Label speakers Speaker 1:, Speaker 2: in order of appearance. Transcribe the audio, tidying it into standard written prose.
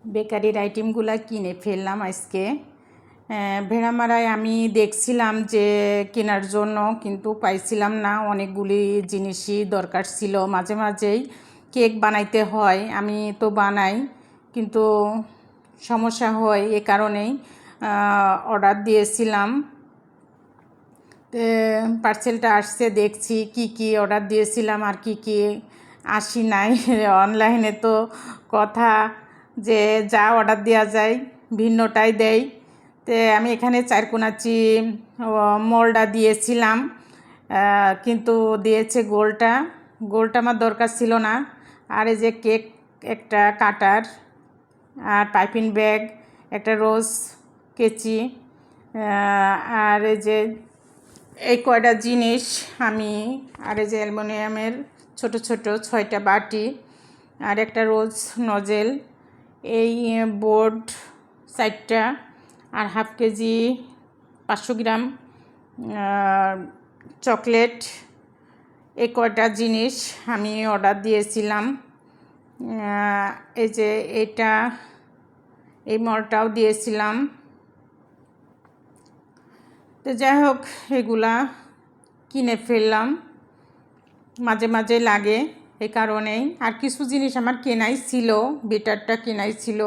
Speaker 1: বেকারির আইটেমগুলো কিনে ফেললাম আজকে। ভেড়ামারায় আমি দেখছিলাম যে কেনার জন্য, কিন্তু পাইছিলাম না। অনেকগুলি জিনিসই দরকার ছিল। মাঝে মাঝেই কেক বানাইতে হয়, আমি তো বানাই, কিন্তু সমস্যা হয়। এ কারণেই অর্ডার দিয়েছিলাম। পার্সেলটা আসছে, দেখছি কি কি অর্ডার দিয়েছিলাম আর কি কি আসি নাই। অনলাইনে তো কথা যে যা অর্ডার দেওয়া যায় ভিন্নটাই দেয়। আমি এখানে চারকোনাচি মোল্ডটা দিয়েছিলাম, কিন্তু দিয়েছে গোলটা। গোলটা আমার দরকার ছিল না। আর এই যে কেক একটা কাটার, আর পাইপিং ব্যাগ, একটা রোজ কেচি, আর এই যে এই কয়টা জিনিস আমি, আর এই যে অ্যালুমিনিয়ামের ছোট ছোট 6টা বাটি, আর একটা রোজ নজেল, এই বোর্ড 4টা, আর হাফ কেজি 500 গ্রাম চকলেট। এই কয়টা জিনিস আমি অর্ডার দিয়েছিলাম। এই যে এই মলটাও দিয়েছিলাম। তো যাই হোক, এগুলা কিনে ফেললাম, মাঝে মাঝে লাগে এই কারণেই। আর কিছু জিনিস আমার কেনাই ছিল, বিটারটা কেনাই ছিল।